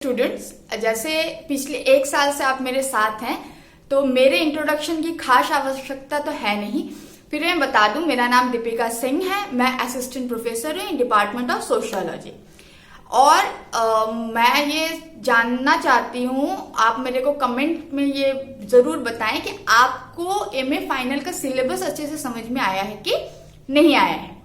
Students, जैसे पिछले एक साल से आप मेरे साथ हैं तो मेरे इंट्रोडक्शन की खास आवश्यकता तो है नहीं। फिर मैं बता दूं, मेरा नाम दीपिका सिंह है। मैं असिस्टेंट प्रोफेसर हूँ इन डिपार्टमेंट ऑफ सोशियोलॉजी। और मैं ये जानना चाहती हूँ, आप मेरे को कमेंट में ये जरूर बताएं कि आपको एमए फाइनल का सिलेबस अच्छे से समझ में आया है कि नहीं आया है।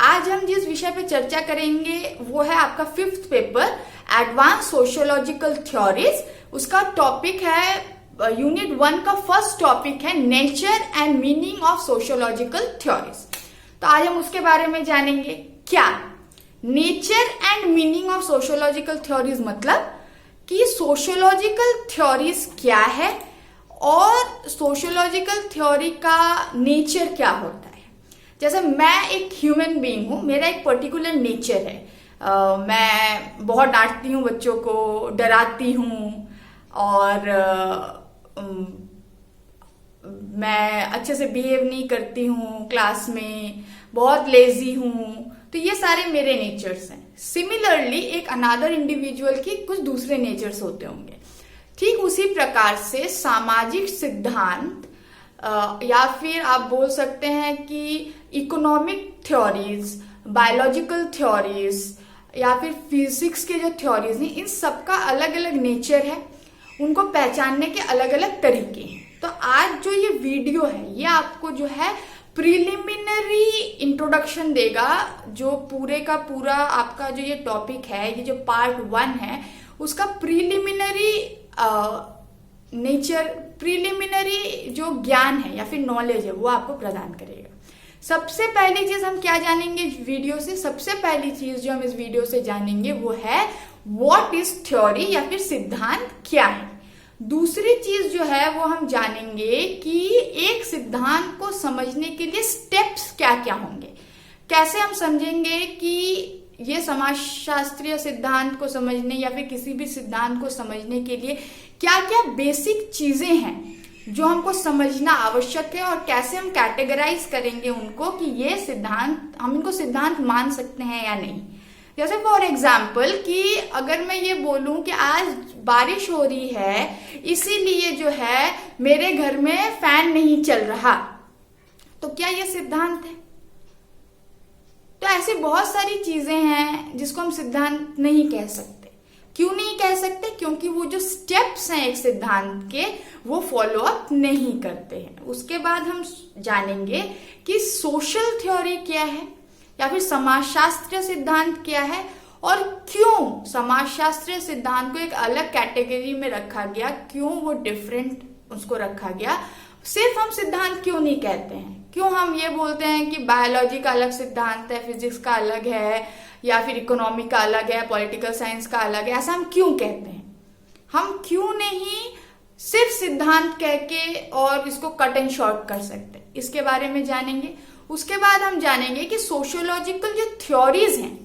आज हम जिस विषय पे चर्चा करेंगे वो है आपका 5th paper advance sociological theories. उसका टॉपिक है यूनिट 1 का फर्स्ट टॉपिक है nature and meaning of sociological theories. तो आज हम उसके बारे में जानेंगे। क्या nature and meaning of sociological theories मतलब कि सोशियोलॉजिकल थ्योरीज क्या है और सोशियोलॉजिकल थ्योरी का नेचर क्या होता है। जैसे मैं एक ह्यूमन बीइंग हूं, मेरा एक पर्टिकुलर नेचर है। मैं बहुत डांटती हूँ बच्चों को, डराती हूँ और मैं अच्छे से बिहेव नहीं करती हूँ क्लास में, बहुत लेजी हूँ। तो ये सारे मेरे नेचर्स हैं। सिमिलरली एक अनादर इंडिविजुअल की कुछ दूसरे नेचर्स होते होंगे। ठीक उसी प्रकार से सामाजिक सिद्धांत या फिर आप बोल सकते हैं कि इकोनॉमिक थ्योरीज, बायोलॉजिकल थ्योरीज या फिर फिजिक्स के जो थ्योरीज हैं, इन सबका अलग अलग नेचर है, उनको पहचानने के अलग अलग तरीके हैं। तो आज जो ये वीडियो है ये आपको जो है प्रिलिमिनरी इंट्रोडक्शन देगा। जो पूरे का पूरा आपका जो ये टॉपिक है, ये जो पार्ट 1 है, उसका प्रिलिमिनरी नेचर, प्रिलिमिनरी जो ज्ञान है या फिर नॉलेज है वो आपको प्रदान करेगा। सबसे पहली चीज हम क्या जानेंगे इस वीडियो से? सबसे पहली चीज जो हम इस वीडियो से जानेंगे वो है व्हाट इज थ्योरी या फिर सिद्धांत क्या है। दूसरी चीज जो है वो हम जानेंगे कि एक सिद्धांत को समझने के लिए स्टेप्स क्या क्या होंगे। कैसे हम समझेंगे कि ये समाजशास्त्रीय सिद्धांत को समझने या फिर किसी भी सिद्धांत को समझने के लिए क्या क्या बेसिक चीजें हैं जो हमको समझना आवश्यक है, और कैसे हम कैटेगराइज करेंगे उनको कि ये सिद्धांत, हम इनको सिद्धांत मान सकते हैं या नहीं। जैसे फॉर एग्जाम्पल कि अगर मैं ये बोलूं कि आज बारिश हो रही है इसीलिए जो है मेरे घर में फैन नहीं चल रहा, तो क्या ये सिद्धांत है? तो ऐसी बहुत सारी चीजें हैं जिसको हम सिद्धांत नहीं कह सकते। क्यों नहीं कह सकते? क्योंकि वो जो स्टेप्स हैं एक सिद्धांत के वो फॉलो अप नहीं करते हैं। उसके बाद हम जानेंगे कि सोशल थ्योरी क्या है या फिर समाजशास्त्रीय सिद्धांत क्या है, और क्यों समाजशास्त्रीय सिद्धांत को एक अलग कैटेगरी में रखा गया, क्यों वो डिफरेंट उसको रखा गया। सिर्फ हम सिद्धांत क्यों नहीं कहते हैं? क्यों हम ये बोलते हैं कि बायोलॉजी का अलग सिद्धांत है, फिजिक्स का अलग है, या फिर इकोनॉमी का अलग है, पॉलिटिकल साइंस का अलग है? ऐसा हम क्यों कहते हैं? हम क्यों नहीं सिर्फ सिद्धांत कह के और इसको कट एंड शॉर्ट कर सकते? इसके बारे में जानेंगे। उसके बाद हम जानेंगे कि सोशियोलॉजिकल जो थ्योरीज हैं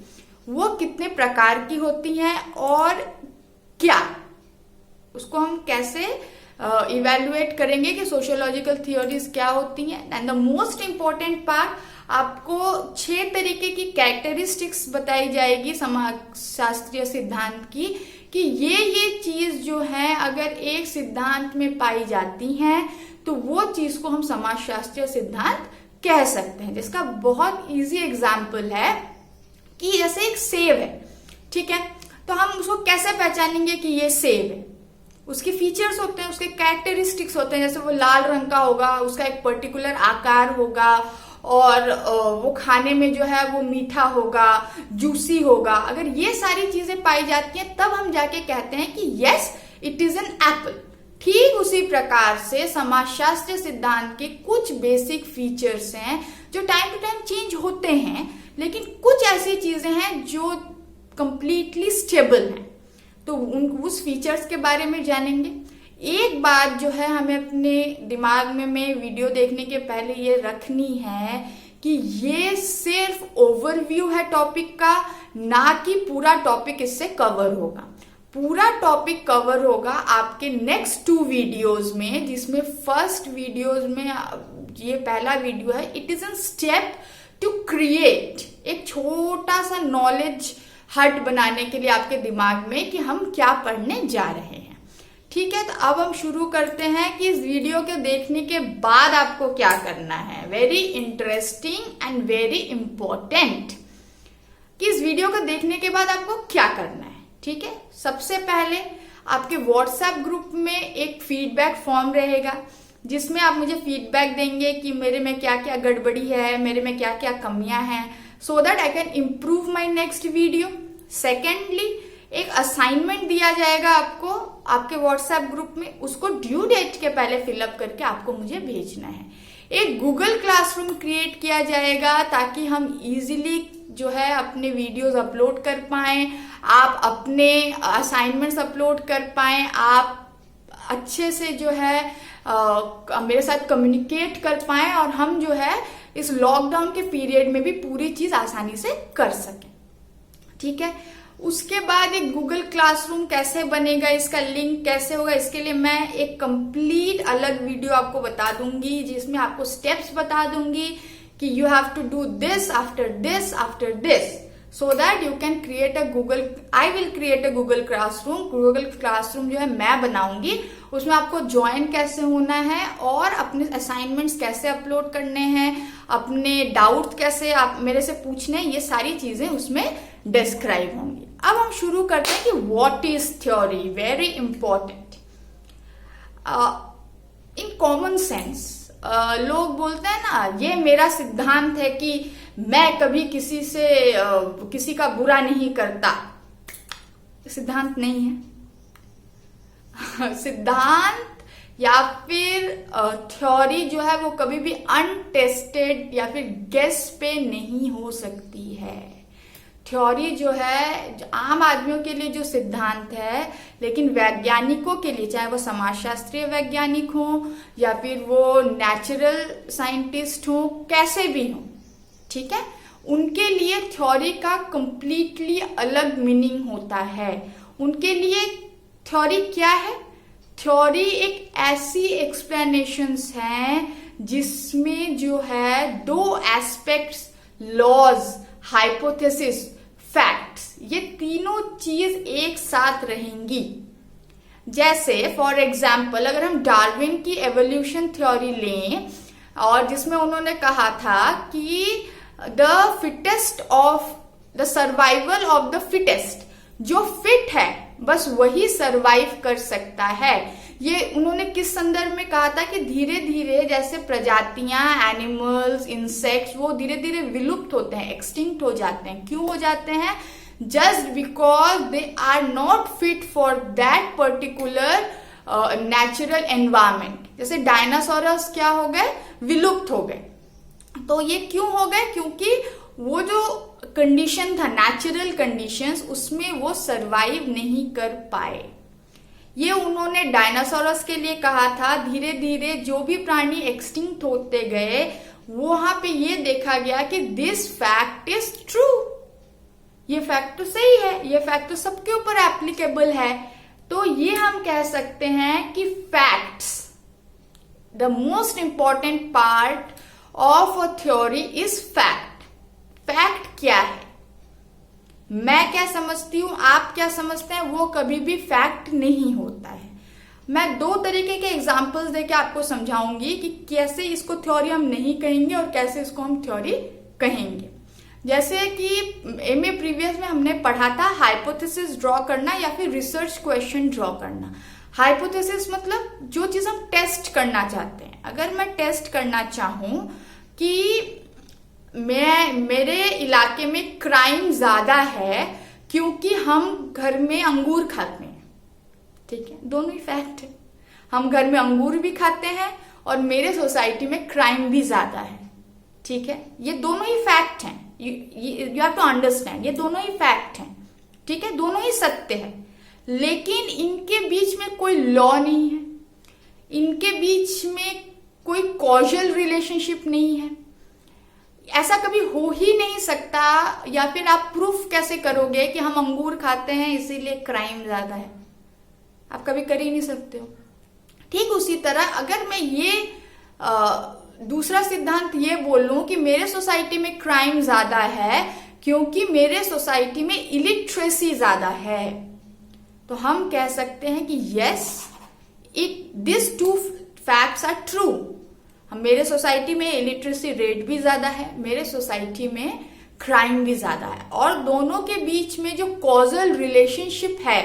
वो कितने प्रकार की होती हैं और क्या उसको हम कैसे इवेल्युएट करेंगे कि सोशियोलॉजिकल थ्योरीज क्या होती हैं। And the most important part, आपको 6 तरीके की कैरेक्टरिस्टिक्स बताई जाएगी समाजशास्त्रीय सिद्धांत की, कि ये चीज जो है अगर एक सिद्धांत में पाई जाती हैं तो वो चीज को हम समाजशास्त्रीय सिद्धांत कह सकते हैं। जिसका बहुत इजी एग्जाम्पल है कि जैसे एक सेब है, ठीक है, तो हम उसको कैसे पहचानेंगे कि ये सेब है? उसके फीचर्स होते हैं, उसके कैरेक्टरिस्टिक्स होते हैं। जैसे वो लाल रंग का होगा, उसका एक पर्टिकुलर आकार होगा और वो खाने में जो है वो मीठा होगा, जूसी होगा। अगर ये सारी चीजें पाई जाती हैं तब हम जाके कहते हैं कि yes it is an apple. ठीक उसी प्रकार से समाजशास्त्र सिद्धांत के कुछ बेसिक फीचर्स हैं जो टाइम टू टाइम चेंज होते हैं, लेकिन कुछ ऐसी चीजें हैं जो कंप्लीटली स्टेबल हैं। तो उस फीचर्स के बारे में जानेंगे। एक बात जो है हमें अपने दिमाग में वीडियो देखने के पहले ये रखनी है कि ये सिर्फ ओवरव्यू है टॉपिक का, ना कि पूरा टॉपिक इससे कवर होगा। पूरा टॉपिक कवर होगा आपके नेक्स्ट 2 वीडियोस में, जिसमें फर्स्ट वीडियोस में ये पहला वीडियो है, it is an step to create एक छोटा सा नॉलेज हट बनाने के लिए आपके दिमाग में कि हम क्या पढ़ने जा रहे हैं। ठीक है, तो अब हम शुरू करते हैं कि इस वीडियो को देखने के बाद आपको क्या करना है। Very interesting and very important कि इस वीडियो को देखने के बाद आपको क्या करना है। ठीक है, सबसे पहले आपके व्हाट्सएप ग्रुप में एक फीडबैक फॉर्म रहेगा जिसमें आप मुझे फीडबैक देंगे कि मेरे में क्या क्या गड़बड़ी है, मेरे में क्या क्या कमियां हैं, so that I can improve my next video. Secondly, एक असाइनमेंट दिया जाएगा आपको आपके व्हाट्सएप ग्रुप में, उसको ड्यू डेट के पहले फिलअप करके आपको मुझे भेजना है। एक गूगल क्लासरूम क्रिएट किया जाएगा ताकि हम इजीली जो है अपने वीडियोस अपलोड कर पाएं, आप अपने असाइनमेंट्स अपलोड कर पाएं, आप अच्छे से जो है मेरे साथ कम्युनिकेट कर पाएं और हम जो है इस लॉकडाउन के पीरियड में भी पूरी चीज आसानी से कर सकें। ठीक है, उसके बाद एक गूगल क्लासरूम कैसे बनेगा, इसका लिंक कैसे होगा, इसके लिए मैं एक कंप्लीट अलग वीडियो आपको बता दूंगी जिसमें आपको स्टेप्स बता दूंगी कि you have to do this after this after this so that you can create a Google, I will create a Google classroom. Google classroom जो है मैं बनाऊंगी, उसमें आपको ज्वाइन कैसे होना है और अपने असाइनमेंट्स कैसे अपलोड करने हैं, अपने डाउट कैसे आप मेरे से पूछने हैं, ये सारी चीजें उसमें डिस्क्राइब होंगी। अब हम शुरू करते हैं कि what is theory. Very important. In common sense लोग बोलते हैं ना, ये मेरा सिद्धांत है कि मैं कभी किसी का बुरा नहीं करता। सिद्धांत नहीं है। सिद्धांत या फिर थ्योरी जो है वो कभी भी अनटेस्टेड या फिर गेस पे नहीं हो सकती है। थ्योरी जो है आम आदमियों के लिए जो सिद्धांत है, लेकिन वैज्ञानिकों के लिए, चाहे वो समाजशास्त्रीय वैज्ञानिक हो या फिर वो नेचुरल साइंटिस्ट हो, कैसे भी हो, ठीक है, उनके लिए थ्योरी का कंप्लीटली अलग मीनिंग होता है। उनके लिए थ्योरी क्या है? थ्योरी एक ऐसी एक्सप्लेनेशंस हैं जिसमें जो है दो एस्पेक्ट्स, लॉज, हाइपोथेसिस, फैक्ट्स, ये तीनों चीज एक साथ रहेंगी। जैसे फॉर एग्जाम्पल अगर हम डार्विन की एवोल्यूशन थ्योरी लें और जिसमें उन्होंने कहा था कि the fittest of the survival of the fittest, जो फिट है बस वही सरवाइव कर सकता है। ये उन्होंने किस संदर्भ में कहा था कि धीरे धीरे जैसे प्रजातियां, एनिमल्स, इंसेक्ट्स, वो धीरे धीरे विलुप्त होते हैं, एक्सटिंक्ट हो जाते हैं। क्यों हो जाते हैं? Just because they are not fit for that particular natural environment. जैसे डायनासोरस क्या हो गए? विलुप्त हो गए। तो ये क्यों हो गए? क्योंकि वो जो कंडीशन था, नेचुरल कंडीशंस, उसमें वो सरवाइव नहीं कर पाए। ये उन्होंने डायनासोरस के लिए कहा था। धीरे धीरे जो भी प्राणी एक्सटिंक्ट होते गए, वहां पे ये देखा गया कि दिस फैक्ट इज ट्रू, ये फैक्ट तो सही है, ये फैक्ट तो सबके ऊपर एप्लीकेबल है। तो ये हम कह सकते हैं कि facts, the most important part of a theory is fact. Fact क्या है, मैं क्या समझती हूं, आप क्या समझते हैं, वो कभी भी फैक्ट नहीं होता है। मैं दो तरीके के एग्जाम्पल्स देके आपको समझाऊंगी कि कैसे इसको थ्योरी हम नहीं कहेंगे और कैसे इसको हम थ्योरी कहेंगे। जैसे कि एमए प्रीवियस में हमने पढ़ा था हाइपोथेसिस ड्रॉ करना या फिर रिसर्च क्वेश्चन ड्रॉ करना। हाइपोथेसिस मतलब जो चीज हम टेस्ट करना चाहते हैं। अगर मैं टेस्ट करना चाहूं कि मेरे इलाके में क्राइम ज्यादा है क्योंकि हम घर में अंगूर खाते हैं, ठीक है, दोनों ही फैक्ट है। हम घर में अंगूर भी खाते हैं और मेरे सोसाइटी में क्राइम भी ज्यादा है, ठीक है, ये दोनों ही फैक्ट हैं। यू हैव टू अंडरस्टैंड, ये दोनों ही फैक्ट हैं, ठीक है, दोनों ही सत्य है। लेकिन इनके बीच में कोई लॉ नहीं है, इनके बीच में कोई कॉजल रिलेशनशिप नहीं है। ऐसा कभी हो ही नहीं सकता। या फिर आप प्रूफ कैसे करोगे कि हम अंगूर खाते हैं इसीलिए क्राइम ज्यादा है? आप कभी कर ही नहीं सकते हो। ठीक उसी तरह अगर मैं ये दूसरा सिद्धांत ये बोलूं कि मेरे सोसाइटी में क्राइम ज्यादा है क्योंकि मेरे सोसाइटी में इलिटरेसी ज्यादा है, तो हम कह सकते हैं कि yes this two facts are true. हम मेरे सोसाइटी में इलिटरेसी रेट भी ज्यादा है, मेरे सोसाइटी में क्राइम भी ज्यादा है, और दोनों के बीच में जो कॉजल रिलेशनशिप है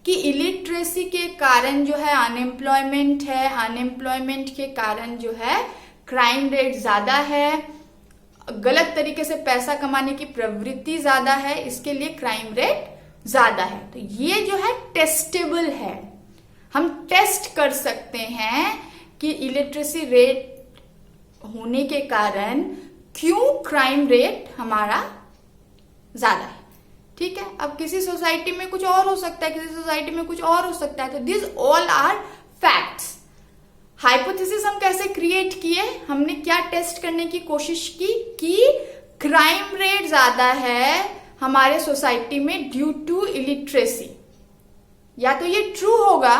कि इलिटरेसी के कारण जो है अनएम्प्लॉयमेंट है, अनएम्प्लॉयमेंट के कारण जो है क्राइम रेट ज्यादा है, गलत तरीके से पैसा कमाने की प्रवृत्ति ज्यादा है, इसके लिए क्राइम रेट ज्यादा है। तो ये जो है टेस्टेबल है, हम टेस्ट कर सकते हैं कि इलिटरेसी रेट होने के कारण क्यों क्राइम रेट हमारा ज्यादा है। ठीक है, अब किसी सोसाइटी में कुछ और हो सकता है, किसी सोसाइटी में कुछ और हो सकता है, तो this all are facts. Hypothesis हम कैसे क्रिएट किए, हमने क्या टेस्ट करने की कोशिश की कि क्राइम रेट ज्यादा है हमारे सोसाइटी में ड्यू टू इलिटरेसी। या तो ये ट्रू होगा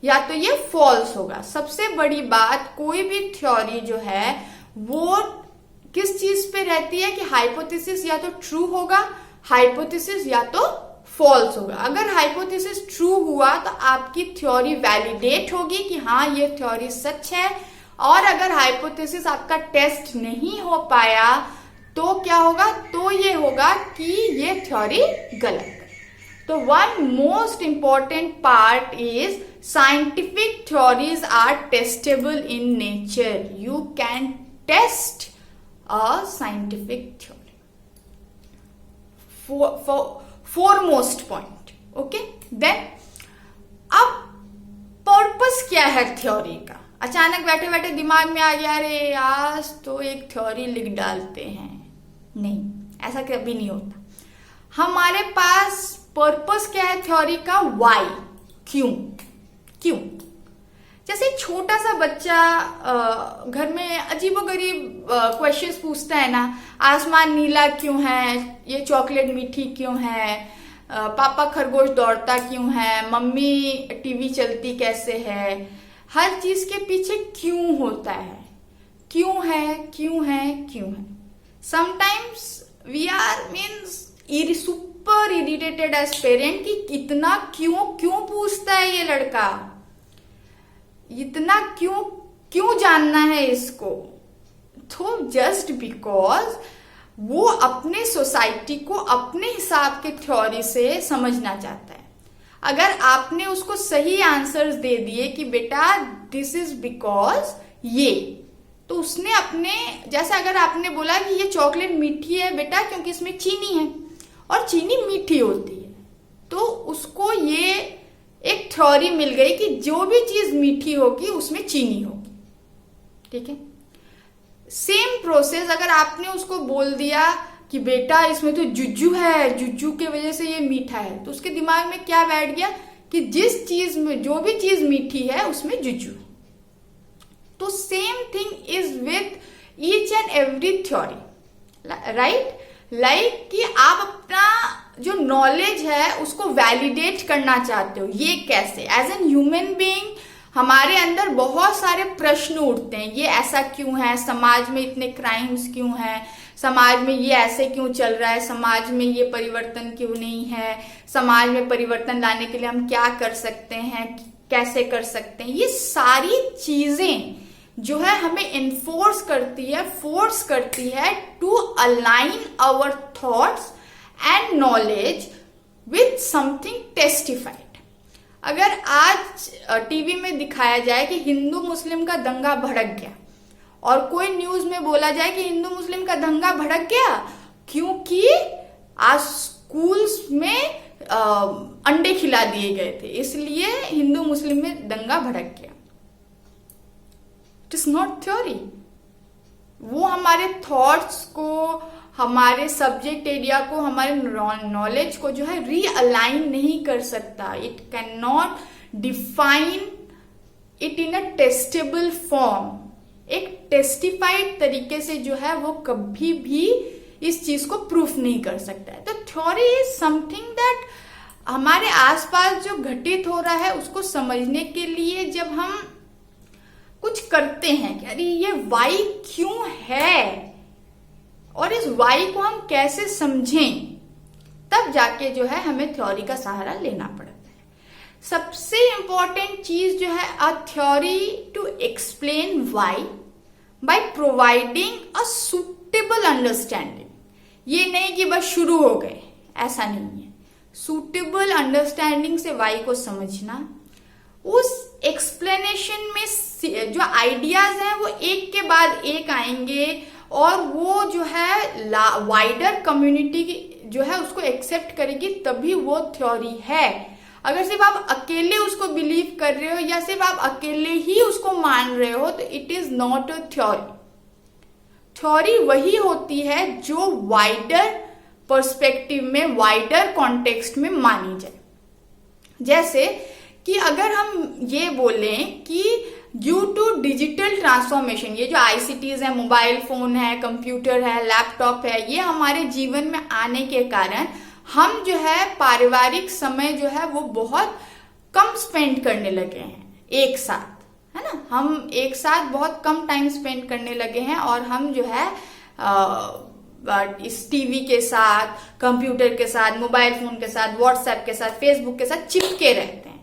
या तो ये फॉल्स होगा। सबसे बड़ी बात, कोई भी थ्योरी जो है वो किस चीज पे रहती है कि हाइपोथेसिस या तो ट्रू होगा, हाइपोथेसिस या तो फॉल्स होगा। अगर हाइपोथेसिस ट्रू हुआ तो आपकी थ्योरी वैलिडेट होगी कि हाँ ये थ्योरी सच है, और अगर हाइपोथेसिस आपका टेस्ट नहीं हो पाया तो क्या होगा, तो ये होगा कि ये थ्योरी गलत है। तो one most important part is scientific theories are testable in nature. You can test a scientific theory. foremost point, okay? Then अब पर्पस क्या है थ्योरी का? अचानक बैठे बैठे दिमाग में आ गया अरे आज तो एक थ्योरी लिख डालते हैं। नहीं, ऐसा कभी नहीं होता। हमारे पास पर्पस क्या है थ्योरी का? वाई, क्यों। जैसे एक छोटा सा बच्चा घर में अजीबोगरीब क्वेश्चंस पूछता है ना, आसमान नीला क्यों है, ये चॉकलेट मीठी क्यों है, पापा खरगोश दौड़ता क्यों है, मम्मी टीवी चलती कैसे है। हर चीज के पीछे क्यों होता है, क्यों है। Sometimes we are means super irritated as parent कि इतना क्यों पूछता है ये लड़का, इतना क्यों जानना है इसको। तो जस्ट बिकॉज वो अपने सोसाइटी को अपने हिसाब के थ्योरी से समझना चाहता है। अगर आपने उसको सही आंसर्स दे दिए कि बेटा दिस इज बिकॉज ये, तो उसने अपने, जैसे अगर आपने बोला कि ये चॉकलेट मीठी है बेटा क्योंकि इसमें चीनी है और चीनी मीठी होती है, तो उसको ये एक थ्योरी मिल गई कि जो भी चीज मीठी होगी उसमें चीनी होगी। ठीक है, सेम प्रोसेस अगर आपने उसको बोल दिया कि बेटा इसमें तो जुज्जू है, जुज्जू के वजह से ये मीठा है, तो उसके दिमाग में क्या बैठ गया कि जिस चीज में जो भी चीज मीठी है उसमें जुज्जू है। तो same thing is with each and every theory, right? Like कि आप अपना जो नॉलेज है उसको वैलिडेट करना चाहते हो। ये कैसे? एज एन ह्यूमन बीइंग हमारे अंदर बहुत सारे प्रश्न उठते हैं, ये ऐसा क्यों है, समाज में इतने क्राइम्स क्यों हैं, समाज में ये ऐसे क्यों चल रहा है, समाज में ये परिवर्तन क्यों नहीं है, समाज में परिवर्तन लाने के लिए हम क्या कर सकते हैं, कैसे कर सकते हैं। ये सारी चीजें जो है हमें फोर्स करती है to align our thoughts and knowledge with something testified. अगर आज टीवी में दिखाया जाए कि हिंदू मुस्लिम का दंगा भड़क गया, और कोई न्यूज में बोला जाए कि हिंदू मुस्लिम का दंगा भड़क गया क्योंकि आज स्कूल्स में अंडे खिला दिए गए थे, इसलिए हिंदू मुस्लिम में दंगा भड़क गया, इट इज नॉट थ्योरी। वो हमारे थॉट्स को, हमारे सब्जेक्ट एरिया को, हमारे नॉलेज को जो है रीअलाइन नहीं कर सकता। It can not define it in a testable form. एक टेस्टिफाइड तरीके से जो है वो कभी भी इस चीज को प्रूफ नहीं कर सकता है। तो थ्योरी इज समथिंग दैट हमारे आसपास जो घटित हो रहा है उसको समझने के लिए जब हम कुछ करते हैं कि अरे ये वाई क्यों है, और इस वाई को हम कैसे समझें, तब जाके जो है हमें थ्योरी का सहारा लेना पड़ता है। सबसे इंपॉर्टेंट चीज जो है, a theory to explain why by providing a suitable understanding. ये नहीं कि बस शुरू हो गए, ऐसा नहीं है। सुटेबल अंडरस्टैंडिंग से वाई को समझना, उस एक्सप्लेनेशन में जो आइडियाज हैं वो एक के बाद एक आएंगे और वो जो है वाइडर कम्युनिटी जो है उसको एक्सेप्ट करेगी, तभी वो थ्योरी है। अगर सिर्फ आप अकेले उसको बिलीव कर रहे हो या सिर्फ आप अकेले ही उसको मान रहे हो, तो it is not a theory. Theory वही होती है जो वाइडर पर्सपेक्टिव में, वाइडर कॉन्टेक्स्ट में मानी जाए। जैसे कि अगर हम ये बोलें कि ड्यू टू डिजिटल ट्रांसफॉर्मेशन, ये जो आईसीटीज है, मोबाइल फोन है, कंप्यूटर है, लैपटॉप है, ये हमारे जीवन में आने के कारण हम जो है पारिवारिक समय जो है वो बहुत कम स्पेंड करने लगे हैं एक साथ, है ना। हम एक साथ बहुत कम टाइम स्पेंड करने लगे हैं और हम जो है इस टीवी के साथ, कंप्यूटर के साथ, मोबाइल फोन के साथ, व्हाट्सएप के साथ, फेसबुक के साथ चिपके रहते हैं।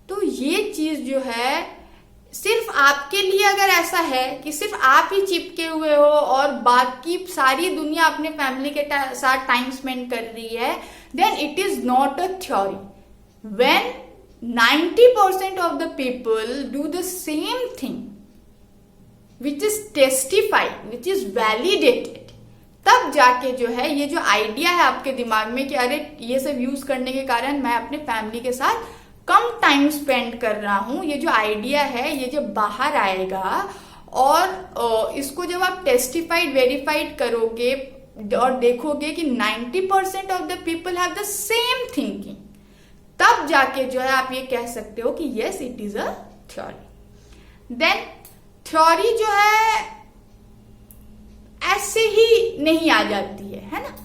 तो ये चीज जो है सिर्फ आपके लिए अगर ऐसा है कि सिर्फ आप ही चिपके हुए हो और बाकी सारी दुनिया अपने फैमिली के साथ टाइम स्पेंड कर रही है, then it is not a theory. When 90% of the people do the same thing which is testified, which is validated, तब जाके जो है ये जो आइडिया है आपके दिमाग में कि अरे ये सब यूज करने के कारण मैं अपने फैमिली के साथ कम टाइम स्पेंड कर रहा हूं, ये जो आइडिया है ये जब बाहर आएगा और इसको जब आप टेस्टिफाइड, वेरीफाइड करोगे और देखोगे कि 90% of the people have the same thinking, तब जाके जो है आप ये कह सकते हो कि yes it is a theory. Then theory जो है ऐसे ही नहीं आ जाती है ना,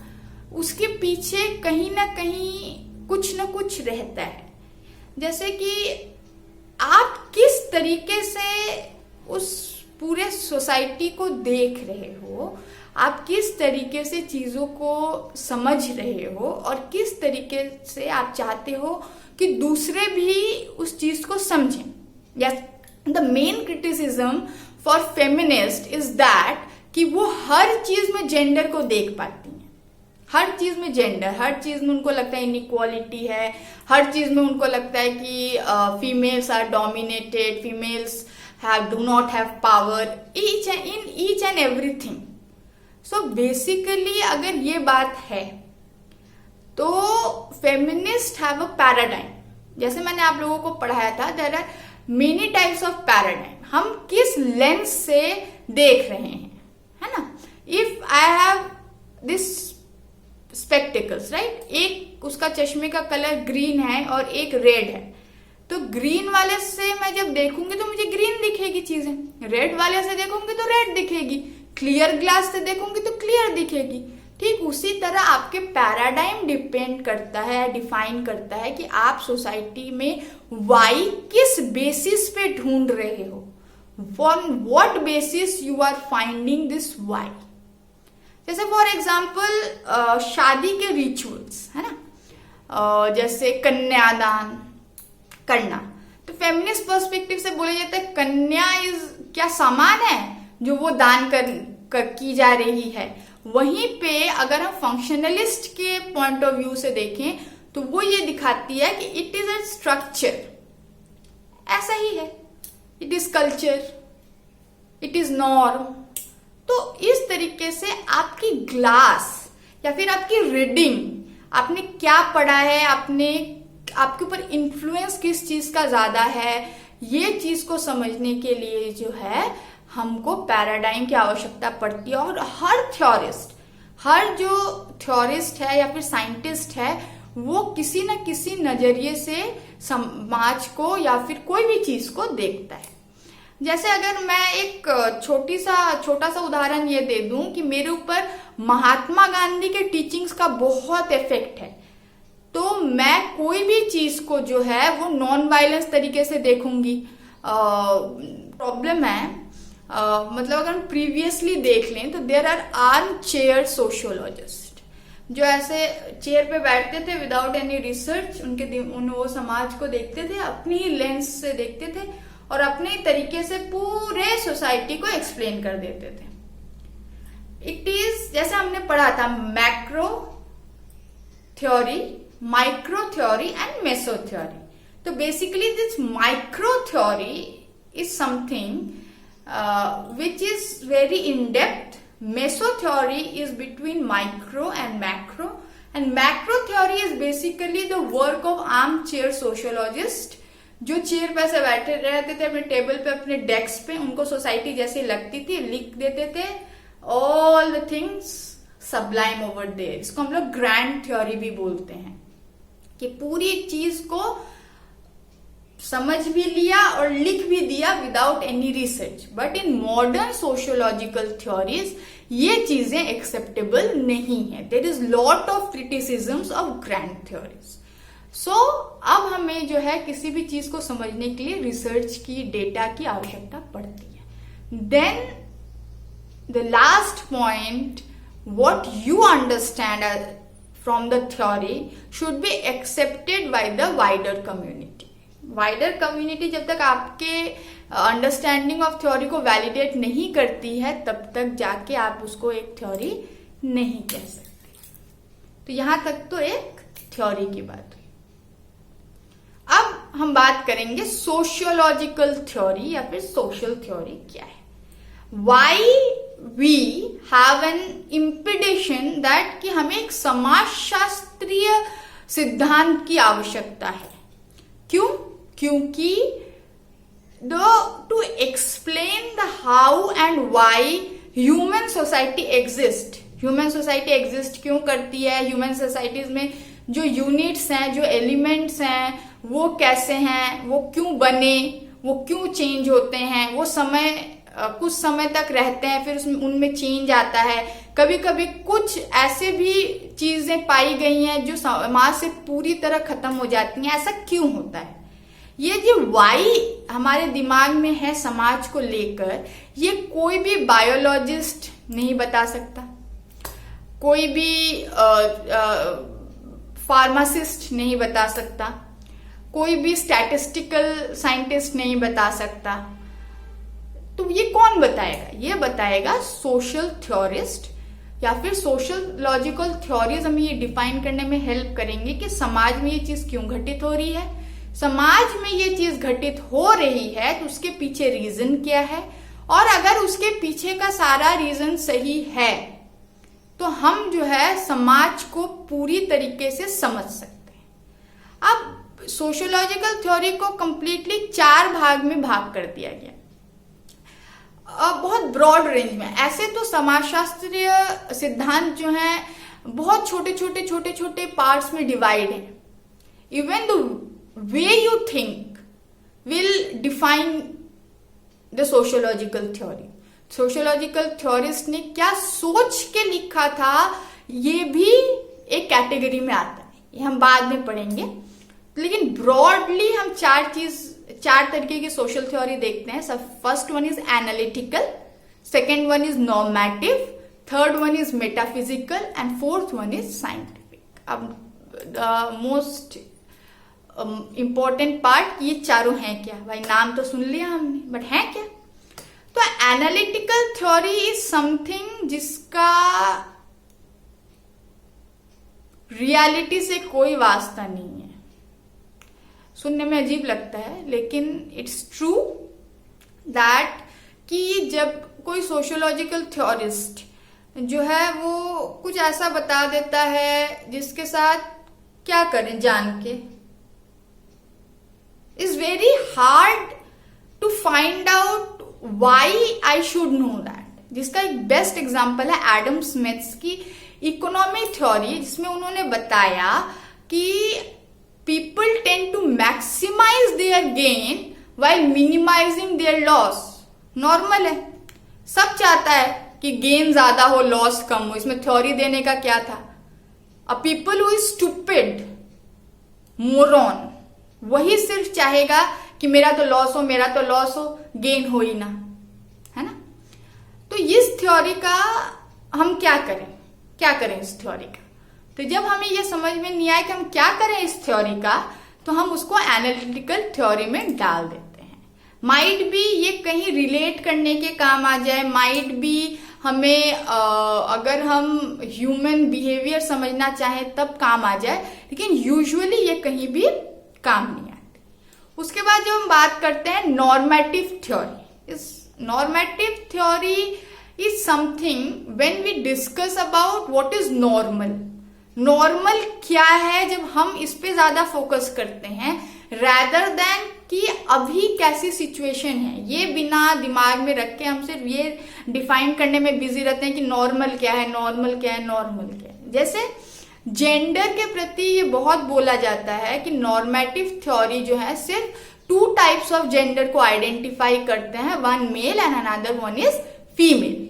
उसके पीछे कहीं ना कहीं कुछ ना कुछ रहता है। जैसे कि आप किस तरीके से उस पूरे सोसाइटी को देख रहे हो, आप किस तरीके से चीजों को समझ रहे हो और किस तरीके से आप चाहते हो कि दूसरे भी उस चीज को समझें। Yes, the main criticism for feminist is that कि वो हर चीज में जेंडर को देख पाती हैं, हर चीज में जेंडर, हर चीज में उनको लगता है इनइक्वालिटी है, हर चीज में उनको लगता है कि females are dominated, females do not have power in each and everything. So basically अगर ये बात है तो फेमिनिस्ट हैव अ पैराडाइम। जैसे मैंने आप लोगों को पढ़ाया था, there are many types of paradigm. हम किस लेंस से देख रहे हैं, है ना। If I have this spectacles, right, एक उसका चश्मे का कलर ग्रीन है और एक रेड है, तो ग्रीन वाले से मैं जब देखूंगी तो मुझे ग्रीन दिखेगी चीजें, रेड वाले से देखूंगी तो रेड दिखेगी, क्लियर ग्लास से देखूंगी तो क्लियर दिखेगी। ठीक उसी तरह आपके पैराडाइम डिपेंड करता है, डिफाइन करता है कि आप सोसाइटी में वाई किस बेसिस पे ढूंढ रहे हो, on what basis you are finding this why. जैसे फॉर एग्जाम्पल शादी के रिचुअल्स, है ना, जैसे कन्यादान करना, तो फेमिनिस्ट पर्सपेक्टिव से बोला जाता है कन्या इज क्या सामान है जो वो दान की जा रही है। वहीं पे अगर हम फंक्शनलिस्ट के पॉइंट ऑफ व्यू से देखें तो वो ये दिखाती है कि इट इज अ स्ट्रक्चर, ऐसा ही है, it is culture, it is norm. तो इस तरीके से आपकी ग्लास या फिर आपकी रीडिंग, आपने क्या पढ़ा है, आपके ऊपर इन्फ्लुएंस किस चीज का ज्यादा है, ये चीज को समझने के लिए जो है हमको पैराडाइम की आवश्यकता पड़ती है। और हर जो थ्योरिस्ट है या फिर साइंटिस्ट है वो किसी न किसी नजरिए से समाज को या फिर कोई भी चीज को देखता है। जैसे अगर मैं एक छोटा सा उदाहरण ये दे दूं कि मेरे ऊपर महात्मा गांधी के टीचिंग्स का बहुत इफेक्ट है, तो मैं कोई भी चीज को जो है वो नॉन वायलेंस तरीके से देखूंगी। प्रॉब्लम है मतलब अगर हम प्रीवियसली देख लें तो there are arm chair sociologist, जो ऐसे चेयर पे बैठते थे विदाउट एनी रिसर्च, वो समाज को देखते थे, अपनी लेंस से देखते थे और अपने तरीके से पूरे सोसाइटी को एक्सप्लेन कर देते थे। इट इज, जैसे हमने पढ़ा था, macro theory, micro theory and meso theory. तो basically this micro theory is something which is very in depth. Meso theory is between micro and macro theory is basically the work of armchair sociologist, जो chair पे ऐसे बैठे रहते थे अपने table पे, अपने डेस्क पे, उनको सोसाइटी जैसी लगती थी, लिख देते थे all the things sublime over there। इसको हम लोग ग्रैंड थ्योरी भी बोलते हैं, कि पूरी चीज को समझ भी लिया और लिख भी दिया without any research. But in modern sociological theories ये चीजें एक्सेप्टेबल नहीं है। There is lot of criticisms of grand theories. So अब हमें जो है किसी भी चीज को समझने के लिए रिसर्च की, डेटा की आवश्यकता पड़ती है। Then the last point, what you understand from the theory should be accepted by the wider community. Wider community जब तक आपके अंडरस्टैंडिंग ऑफ थ्योरी को वैलिडेट नहीं करती है, तब तक जाके आप उसको एक थ्योरी नहीं कह सकते। तो यहां तक तो एक थ्योरी की बात हुई। अब हम बात करेंगे सोशियोलॉजिकल थ्योरी या फिर सोशल थ्योरी क्या है। Why we have an imputation that कि हमें एक समाजशास्त्रीय सिद्धांत की आवश्यकता है। क्यों? क्योंकि to explain the how and why human society exist. Human society exist क्यों करती है, ह्यूमन सोसाइटीज में जो यूनिट्स हैं, जो एलिमेंट्स हैं, वो कैसे हैं, वो क्यों बने, वो क्यों चेंज होते हैं, वो कुछ समय तक रहते हैं, फिर उनमें चेंज आता है। कभी कभी कुछ ऐसे भी चीजें पाई गई हैं जो समाज से पूरी तरह खत्म हो जाती हैं। ऐसा क्यों होता है? ये जो वाई हमारे दिमाग में है समाज को लेकर, ये कोई भी बायोलॉजिस्ट नहीं बता सकता, कोई भी फार्मासिस्ट नहीं बता सकता, कोई भी स्टैटिस्टिकल साइंटिस्ट नहीं बता सकता। तो ये कौन बताएगा? ये बताएगा सोशल थ्योरिस्ट या फिर सोशियोलॉजिकल थ्योरीज हमें ये डिफाइन करने में हेल्प करेंगे कि समाज में ये चीज क्यों घटित हो रही है। समाज में ये चीज घटित हो रही है तो उसके पीछे रीजन क्या है, और अगर उसके पीछे का सारा रीजन सही है तो हम जो है समाज को पूरी तरीके से समझ सकते हैं। अब सोशियोलॉजिकल थ्योरी को कंप्लीटली 4 भाग में भाग कर दिया गया, बहुत ब्रॉड रेंज में। ऐसे तो समाजशास्त्रीय सिद्धांत जो हैं बहुत छोटे छोटे पार्ट्स में डिवाइड है। Even the way you think will define the sociological theory. Sociological theorist ने क्या सोच के लिखा था, ये भी एक कैटेगरी में आता है, ये हम बाद में पढ़ेंगे। लेकिन ब्रॉडली हम 4 तरीके की सोशल थ्योरी देखते हैं। First one is analytical, second one is normative, third one is metaphysical and fourth one is scientific. अब मोस्ट इंपॉर्टेंट पार्ट, ये चारों हैं क्या? भाई नाम तो सुन लिया हमने, बट है क्या? तो एनालिटिकल थ्योरी इज समथिंग जिसका रियलिटी से कोई वास्ता नहीं है। सुनने में अजीब लगता है लेकिन इट्स ट्रू दैट कि जब कोई सोशियोलॉजिकल थ्योरिस्ट जो है वो कुछ ऐसा बता देता है जिसके साथ क्या करें जान के, is very hard to find out why I should know that. जिसका एक बेस्ट एग्जांपल है एडम स्मिथ्स की इकोनॉमी थ्योरी, जिसमें उन्होंने बताया कि people tend to maximize their gain while minimizing their loss। Normal है, सब चाहता है कि गेन ज्यादा हो, लॉस कम हो। इसमें थ्योरी देने का क्या था? A people who is stupid, moron, वही सिर्फ चाहेगा कि मेरा तो लॉस हो, मेरा तो लॉस हो, गेन हो ही ना, है ना। तो इस थ्योरी का हम क्या करें इस थ्योरी का। तो जब हमें ये समझ में नहीं आया कि हम क्या करें इस थ्योरी का, तो हम उसको एनालिटिकल थ्योरी में डाल देते हैं। माइट भी ये कहीं रिलेट करने के काम आ जाए, माइट भी हमें अगर हम ह्यूमन बिहेवियर समझना चाहें तब काम आ जाए, लेकिन यूजुअली ये कहीं भी काम नहीं आती। उसके बाद जब हम बात करते हैं नॉर्मेटिव थ्योरी, इस normative theory is something when we discuss about what is normal. Normal क्या है, जब हम इस पे ज्यादा फोकस करते हैं रैदर देन कि अभी कैसी सिचुएशन है, ये बिना दिमाग में रख के हम सिर्फ ये डिफाइन करने में बिजी रहते हैं कि नॉर्मल क्या है, नॉर्मल क्या है, नॉर्मल क्या है। जैसे जेंडर के प्रति ये बहुत बोला जाता है कि नॉर्मेटिव थ्योरी जो है सिर्फ 2 टाइप्स ऑफ जेंडर को आइडेंटिफाई करते हैं, one male and another one is female.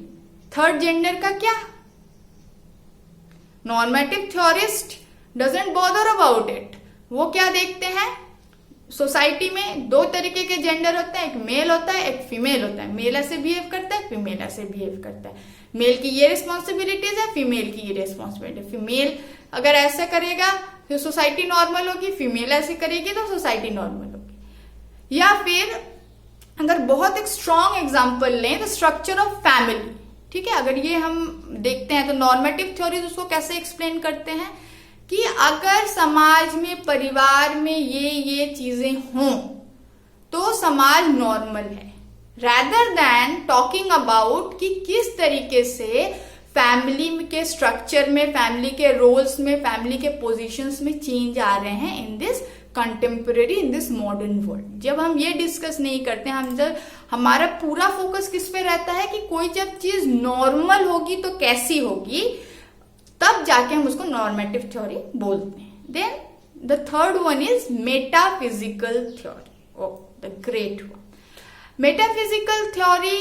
Third gender का क्या? Normative theorist doesn't bother about it. वो क्या देखते हैं, सोसाइटी में 2 तरीके के जेंडर होते हैं, एक मेल होता है, एक फीमेल होता है। मेल ऐसे बिहेव करता है, फीमेल ऐसे बिहेव करता है। मेल की ये रिस्पॉन्सिबिलिटीज है, फीमेल की ये रिस्पॉन्सिबिलिटी। फीमेल अगर ऐसा करेगा तो सोसाइटी नॉर्मल होगी, फीमेल ऐसे करेगी तो सोसाइटी नॉर्मल होगी। या फिर अगर बहुत एक स्ट्रॉन्ग एग्जाम्पल लें तो स्ट्रक्चर ऑफ फैमिली, ठीक है, अगर ये हम देखते हैं तो नॉर्मेटिव थ्योरीज उसको कैसे एक्सप्लेन करते हैं कि अगर समाज में, परिवार में ये चीजें हों तो समाज नॉर्मल है, रैदर देन टॉकिंग अबाउट कि किस तरीके से फैमिली के स्ट्रक्चर में, फैमिली के रोल्स में, फैमिली के पोजीशंस में चेंज आ रहे हैं in this contemporary, in this modern world. जब हम ये डिस्कस नहीं करते, हम जब हमारा पूरा फोकस किस पे रहता है कि कोई जब चीज नॉर्मल होगी तो कैसी होगी, तब जाके हम उसको नॉर्मेटिव थ्योरी बोलते हैं। Then the third one is metaphysical theory, oh the great one. Metaphysical theory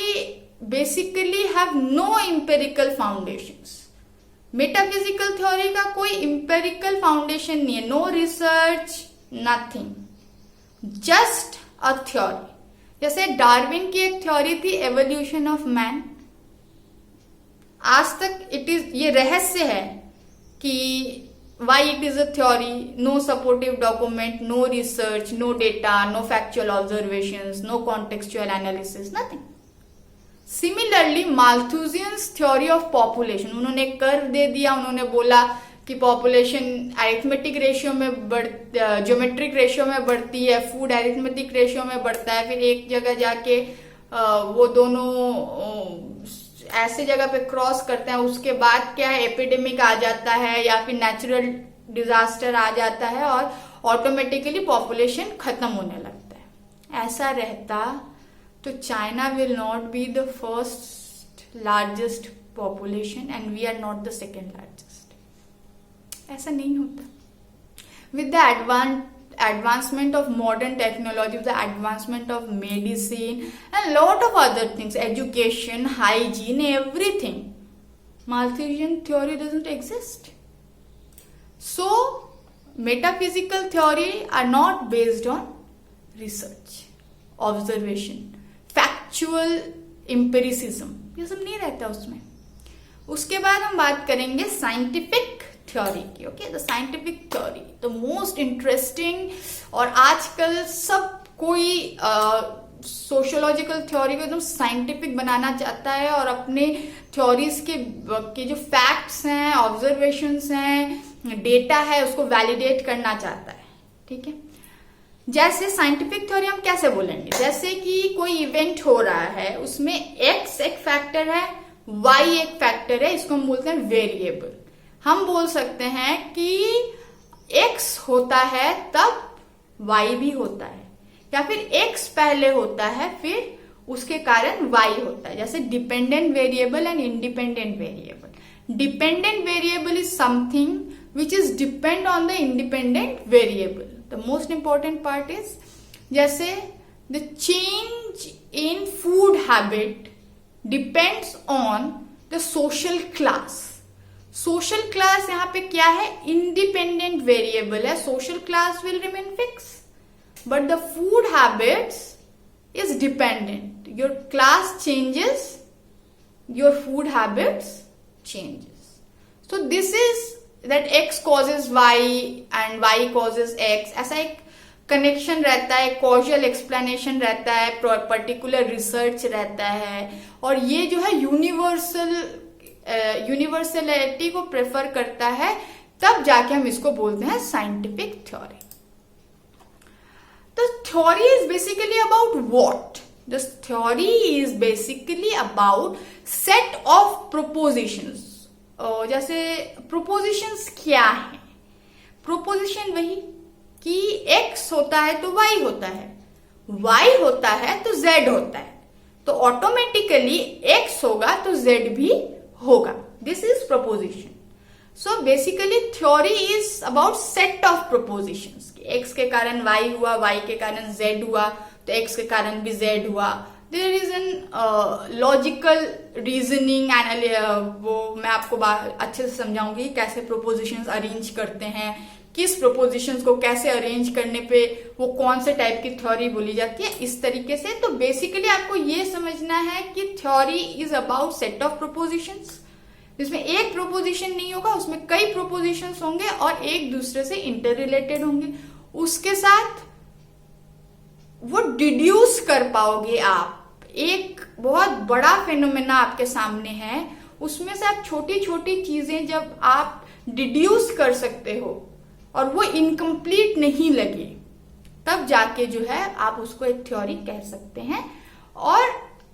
basically have no empirical foundations. Metaphysical theory का कोई एम्पिरिकल फाउंडेशन नहीं है, no research, nothing, just a theory. जैसे डार्विन की एक theory थी एवोल्यूशन ऑफ मैन, आज तक इट इज, ये रहस्य है कि why it is a theory, no supportive document, no research, no data, no factual observations, no contextual analysis, nothing. Similarly Malthusian's theory of population, उन्होंने एक कर्व दे दिया, उन्होंने बोला कि पॉपुलेशन अरिथमेटिक रेशियो में ज्योमेट्रिक रेशियो में बढ़ती है, फूड अरिथमेटिक रेशियो में बढ़ता है, फिर एक जगह जाके वो दोनों ऐसे जगह पे क्रॉस करते हैं, उसके बाद क्या है, एपिडेमिक आ जाता है या फिर नेचुरल डिजास्टर आ जाता है और ऑटोमेटिकली पॉपुलेशन खत्म होने लगता है। ऐसा रहता तो China will not be the first largest population and we are not the second largest. ऐसा नहीं होता। With the advancement of modern technology, the advancement of medicine and lot of other things, education, hygiene, everything, Malthusian theory doesn't exist. So metaphysical theory are not based on research, observation, factual empiricism, ये सब नहीं रहता उसमें। उसके बाद हम बात करेंगे साइंटिफिक थ्योरी की। Okay, the scientific theory the most interesting, और आजकल सब कोई सोशियोलॉजिकल थ्योरी को एकदम साइंटिफिक बनाना चाहता है और अपने थ्योरीज के जो फैक्ट्स हैं, ऑब्जर्वेशंस हैं, डेटा है, उसको वैलिडेट करना चाहता है। ठीक है, जैसे साइंटिफिक थ्योरी हम कैसे बोलेंगे, जैसे कि कोई इवेंट हो रहा है, उसमें एक्स एक फैक्टर है, वाई एक फैक्टर है, इसको हम बोलते हैं वेरिएबल। हम बोल सकते हैं कि x होता है तब y भी होता है, या फिर x पहले होता है फिर उसके कारण y होता है। जैसे dependent variable and independent variable. Dependent variable is something which is depend on the independent variable. The most important part is, जैसे the change in food habit depends on the social class. Social class यहाँ पे क्या है, independent variable है। Social class will remain fix but the food habits is dependent. Your class changes your food habits changes. So this is that X causes Y and Y causes X. ऐसा एक connection रहता है, causal explanation रहता है, particular research रहता है, और ये जो है यूनिवर्सलिटी को प्रेफर करता है, तब जाके हम इसको बोलते हैं साइंटिफिक थ्योरी. तो theory is basically about what? This theory is basically about set of propositions. जैसे प्रोपोजिशंस क्या है? प्रोपोजिशन वही कि x होता है तो y होता है, y होता है तो z होता है, तो ऑटोमेटिकली x होगा तो z भी होगा. This is proposition. So basically theory is about set of propositions. x के कारण y हुआ, y के कारण z हुआ, तो x के कारण भी z हुआ. There is an logical reasoning and वो मैं आपको अच्छे से समझाऊंगी कैसे प्रोपोजिशंस अरेंज करते हैं, किस प्रोपोजिशंस को कैसे अरेंज करने पे वो कौन से टाइप की थ्योरी बोली जाती है, इस तरीके से. तो बेसिकली आपको ये समझना है कि theory is about set of propositions. जिसमें एक प्रोपोजिशन नहीं होगा, उसमें कई प्रोपोजिशंस होंगे और एक दूसरे से इंटर रिलेटेड होंगे. उसके साथ वो डिड्यूस कर पाओगे आप. एक बहुत बड़ा फेनोमेना आपके सामने है, उसमें से आप छोटी छोटी चीजें जब आप डिड्यूस कर सकते हो और वो इनकम्प्लीट नहीं लगे, तब जाके जो है आप उसको एक थ्योरी कह सकते हैं. और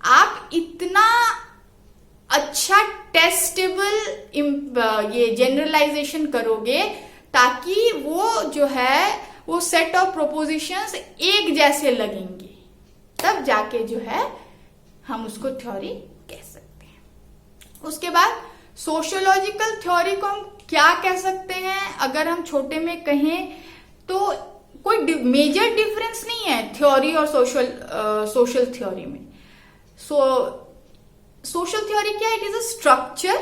आप इतना अच्छा टेस्टेबल ये जनरलाइजेशन करोगे ताकि वो जो है वो सेट ऑफ प्रोपोजिशंस एक जैसे लगेंगे, तब जाके जो है हम उसको थ्योरी कह सकते हैं. उसके बाद सोशियोलॉजिकल थ्योरी को हम क्या कह सकते हैं? अगर हम छोटे में कहें तो कोई मेजर डिफरेंस नहीं है थ्योरी और सोशल थ्योरी में. सोशल थ्योरी क्या है? इट इज अ स्ट्रक्चर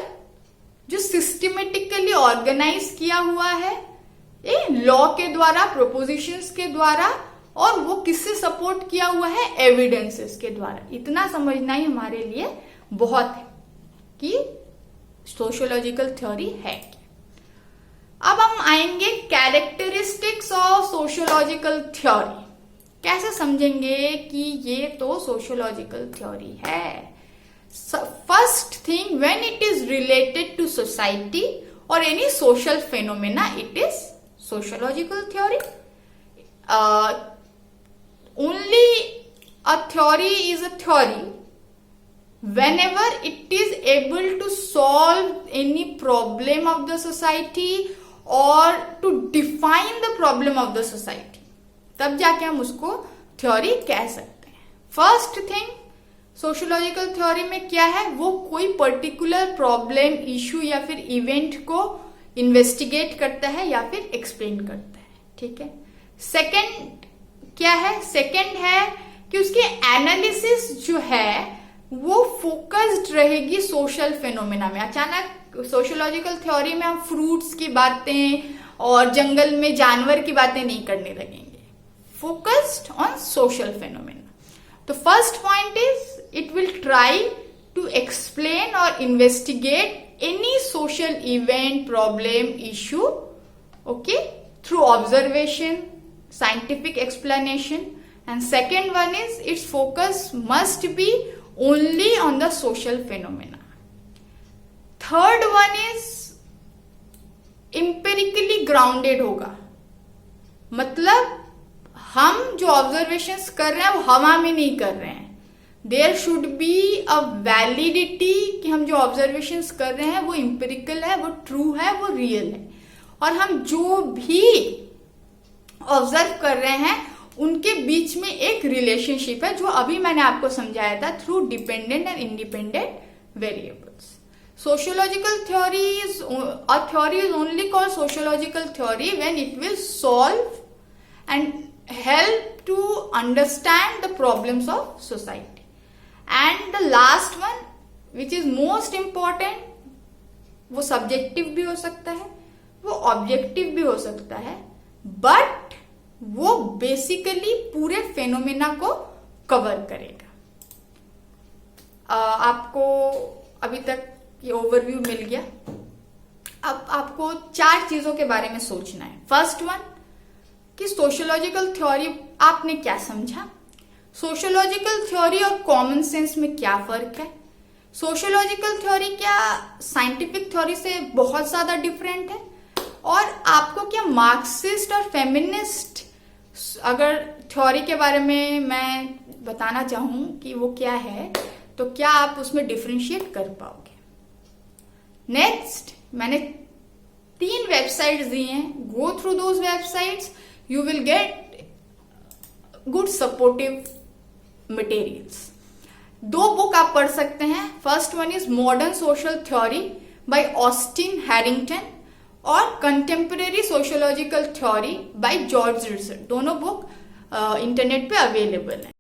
जो सिस्टमेटिकली ऑर्गेनाइज किया हुआ है लॉ के द्वारा, प्रोपोजिशंस के द्वारा, और वो किससे सपोर्ट किया हुआ है? एविडेंसेस के द्वारा. इतना समझना ही हमारे लिए बहुत है कि सोशियोलॉजिकल थ्योरी है. अब हम आएंगे कैरेक्टरिस्टिक्स ऑफ सोशियोलॉजिकल थ्योरी. कैसे समझेंगे कि ये तो सोशियोलॉजिकल थ्योरी है? First thing, when it is related to society or any social phenomena, it is sociological theory. Only a theory is a theory whenever it is able to solve any problem of the society or to define the problem of the society, तब जाके हम उसको theory कह सकते हैं. First thing, sociological theory में क्या है? वो कोई पर्टिकुलर प्रॉब्लम, इशू या फिर इवेंट को इन्वेस्टिगेट करता है या फिर एक्सप्लेन करता है. ठीक है. सेकंड क्या है? सेकंड है कि उसकी एनालिसिस जो है वो फोकस्ड रहेगी सोशल फेनोमेना में. अचानक सोशियोलॉजिकल थ्योरी में हम फ्रूट्स की बातें और जंगल में जानवर की बातें नहीं करने लगेंगे. Focused on social phenomena. तो first point is it will try to explain or investigate any social event, problem, issue, okay, through observation, scientific explanation. And second one is its focus must be only on the social phenomena. Third one is empirically grounded होगा. मतलब हम जो observations कर रहे हैं वो हवा में नहीं कर रहे हैं. There should be a validity कि हम जो ऑब्जर्वेशंस कर रहे हैं वो इंपेरिकल है, वो ट्रू है, वो रियल है. और हम जो भी ऑब्जर्व कर रहे हैं उनके बीच में एक रिलेशनशिप है, जो अभी मैंने आपको समझाया था, through dependent and independent variables. Sociological theory is a theory is only called sociological theory when it will solve and help to understand the problems of society. And the last one, which is most important, वो subjective भी हो सकता है, वो objective भी हो सकता है, but वो basically पूरे phenomena को cover करेगा. आपको अभी तक ये ओवरव्यू मिल गया। अब आपको 4 चीजों के बारे में सोचना है। फर्स्ट वन कि सोशियोलॉजिकल थ्योरी आपने क्या समझा, सोशियोलॉजिकल थ्योरी और कॉमन सेंस में क्या फर्क है, सोशियोलॉजिकल थ्योरी क्या साइंटिफिक थ्योरी से बहुत ज्यादा डिफरेंट है, और आपको क्या मार्क्सिस्ट और फेमिनिस्ट अगर थ्योरी के बारे में मैं बताना चाहूं कि वो क्या है, तो क्या आप उसमें डिफरेंशिएट कर पाओगे। नेक्स्ट, मैंने 3 वेबसाइट्स दी हैं, go through those websites, you will get good supportive materials. 2 book आप पढ़ सकते हैं। First one is modern social theory by Austin Harrington और contemporary sociological theory by George Richard. दोनों बुक इंटरनेट पे अवेलेबल है।